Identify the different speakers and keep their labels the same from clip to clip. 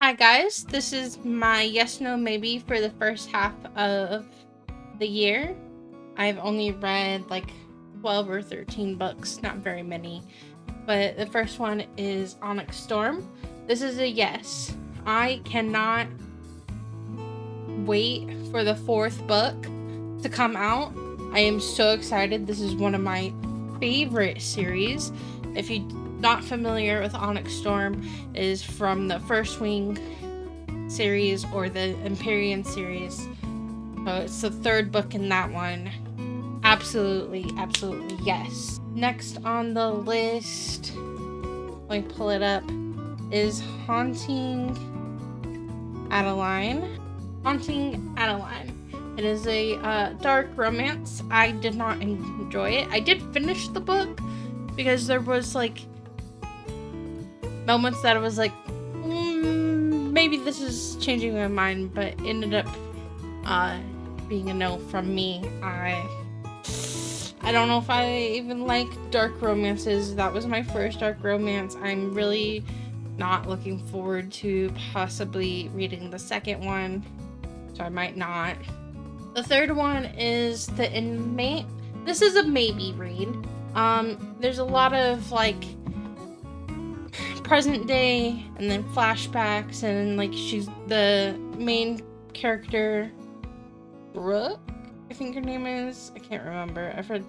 Speaker 1: Hi guys, this is my yes no maybe for the first half of the year. I've only read like 12 or 13 books, not very many. But the first one is Onyx Storm. This is a yes. I cannot wait for the fourth book to come out. I am so excited. This is one of my favorite series. If you're not familiar with Onyx Storm, it is from the First Wing series or the Empyrean series. So it's the third book in that one. Absolutely yes. Next on the list, let me pull it up, is Haunting Adeline. Haunting Adeline. It is a dark romance. I did not enjoy it. I did finish the book because there was like moments that I was like, maybe this is changing my mind, but ended up being a no from me. I don't know if I even like dark romances. That was my first dark romance. I'm really not looking forward to possibly reading the second one, so I might not. The third one is The Inmate. This is a maybe read. There's a lot of like present day and then flashbacks, and like she's the main character, Brooke, I think her name is. I can't remember. I've read.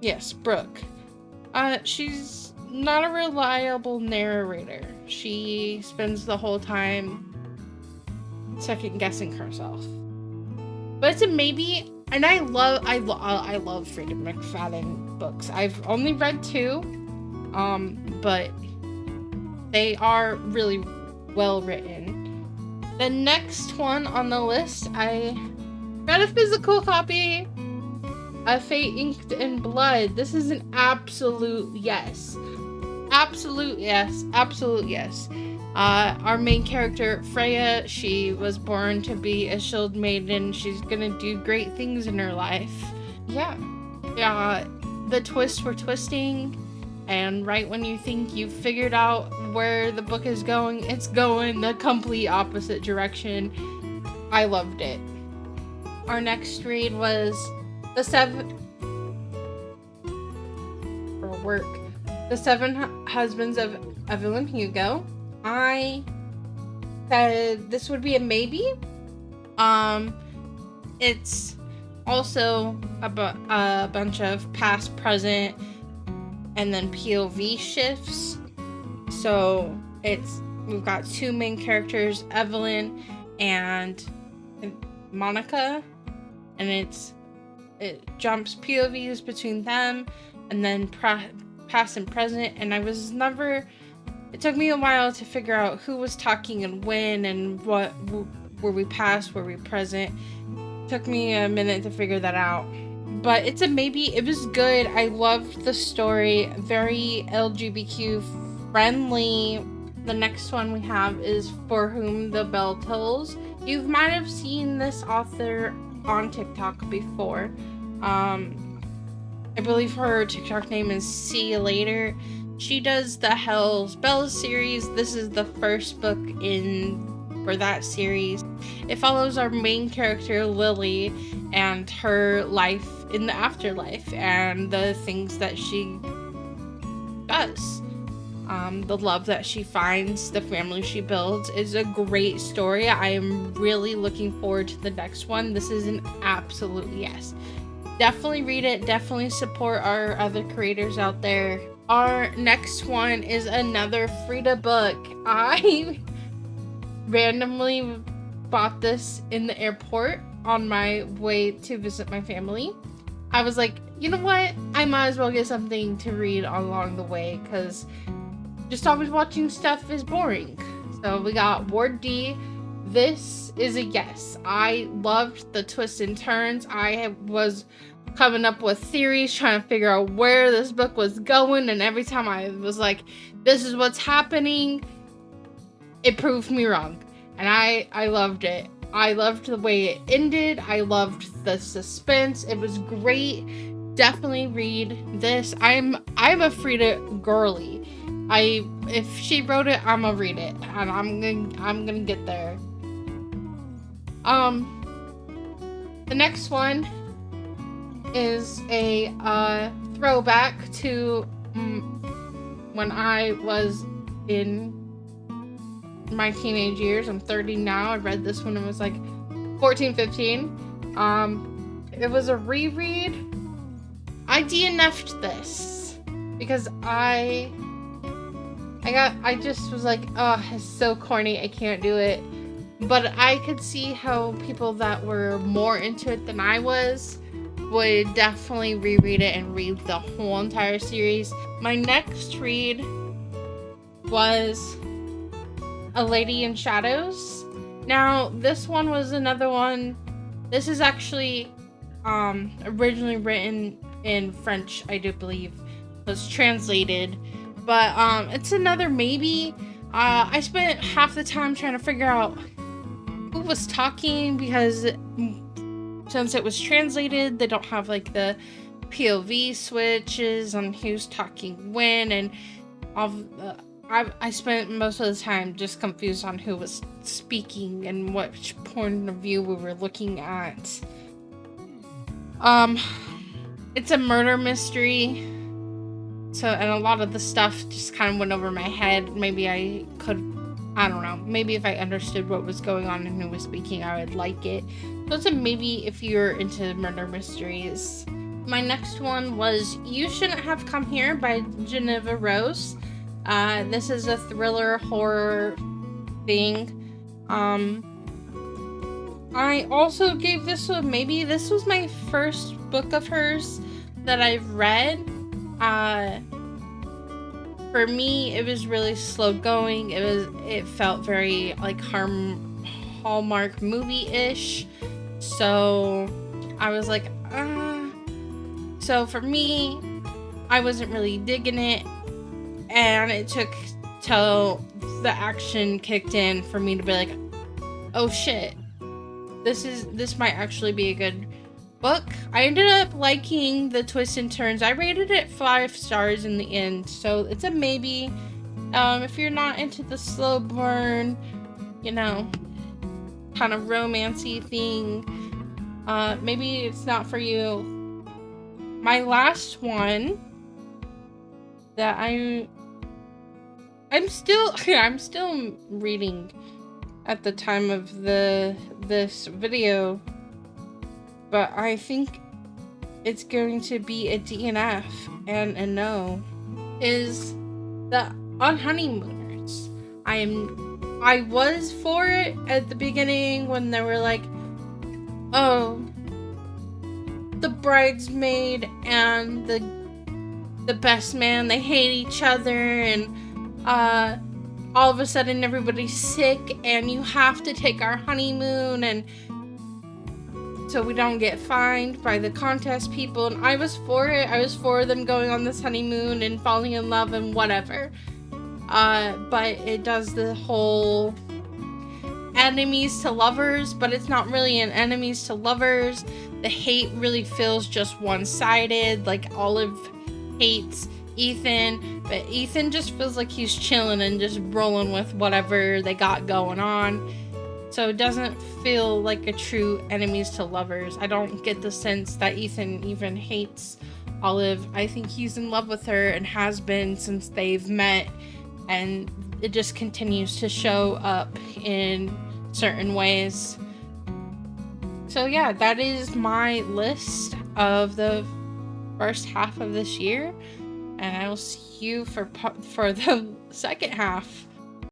Speaker 1: Yes, Brooke. She's not a reliable narrator. She spends the whole time second guessing herself. But it's a maybe, and I love Freida McFadden books. I've only read 2, but they are really well written. The next one on the list, I got a physical copy of Fate Inked in Blood. This is an absolute yes. Absolute yes. Our main character, Freya, she was born to be a shield maiden. She's gonna do great things in her life. Yeah. The twists were twisting, and right when you think you've figured out where the book is going, it's going the complete opposite direction. I loved it. Our next read was The Seven Husbands of Evelyn Hugo. I said this would be a maybe. It's also a bunch of past, present, and then POV shifts. So we've got 2 main characters, Evelyn and Monica, and it jumps POVs between them, and then past and present. And it took me a while to figure out who was talking and when, and what were we past, were we present. It took me a minute to figure that out, but it's a maybe. It was good. I loved the story. Very LGBTQ friendly. The next one we have is For Whom the Bell Tolls. You might have seen this author on TikTok before. I believe her TikTok name is See You Later. She does the Hell's Bells series. This is the first book for that series. It follows our main character, Lily, and her life in the afterlife and the things that she does. The love that she finds, the family she builds. Is a great story. I am really looking forward to the next one. This is an absolute yes. Definitely read it. Definitely support our other creators out there. Our next one is another Freida book. I randomly bought this in the airport on my way to visit my family. I was like, you know what? I might as well get something to read along the way, because just always watching stuff is boring. So we got Ward D. This is a yes. I loved the twists and turns. I was coming up with theories, trying to figure out where this book was going, and every time I was like, this is what's happening, it proved me wrong. And I loved it. I loved the way it ended. I loved the suspense. It was great. Definitely read this. I'm a Freida girly. If she wrote it, I'm gonna read it, and I'm gonna get there. The next one is a throwback to when I was in my teenage years. I'm 30 now. I read this when I was like 14, 15. It was a reread. I DNF'd this because I just was like, oh, it's so corny, I can't do it. But I could see how people that were more into it than I was would definitely reread it and read the whole entire series. My next read was A Lady in Shadows. Now, this one was another one. This is actually originally written in French, I do believe. It was translated. But it's another maybe. I spent half the time trying to figure out who was talking, because since it was translated, they don't have like the POV switches on who's talking when, and I spent most of the time just confused on who was speaking and which point of view we were looking at. It's a murder mystery. So, and a lot of the stuff just kind of went over my head. Maybe I don't know. Maybe if I understood what was going on and who was speaking, I would like it. So it's a maybe if you're into murder mysteries. My next one was You Shouldn't Have Come Here by Geneva Rose. This is a thriller horror thing. I also gave this one, maybe this was my first book of hers that I've read. For me, it was really slow going. It felt very like Hallmark movie-ish. So I was like, So for me, I wasn't really digging it. And it took till the action kicked in for me to be like, oh shit, this might actually be a good book. I ended up liking the twists and turns. I rated it 5 stars in the end, so it's a maybe. If you're not into the slow burn, kind of romancy thing, maybe it's not for you. My last one that I'm still reading at the time of this video, but I think it's going to be a DNF and a no, is the On Honeymooners. I was for it at the beginning when they were like, oh, the bridesmaid and the best man, they hate each other, and all of a sudden everybody's sick and you have to take our honeymoon, and so we don't get fined by the contest people. And I was for it. I was for them going on this honeymoon and falling in love and whatever. But it does the whole enemies to lovers, but it's not really an enemies to lovers. The hate really feels just one-sided. Like Olive hates Ethan, but Ethan just feels like he's chilling and just rolling with whatever they got going on. So it doesn't feel like a true enemies to lovers. I don't get the sense that Ethan even hates Olive. I think he's in love with her and has been since they've met, and it just continues to show up in certain ways. So yeah, that is my list of the first half of this year, and I will see you for the second half.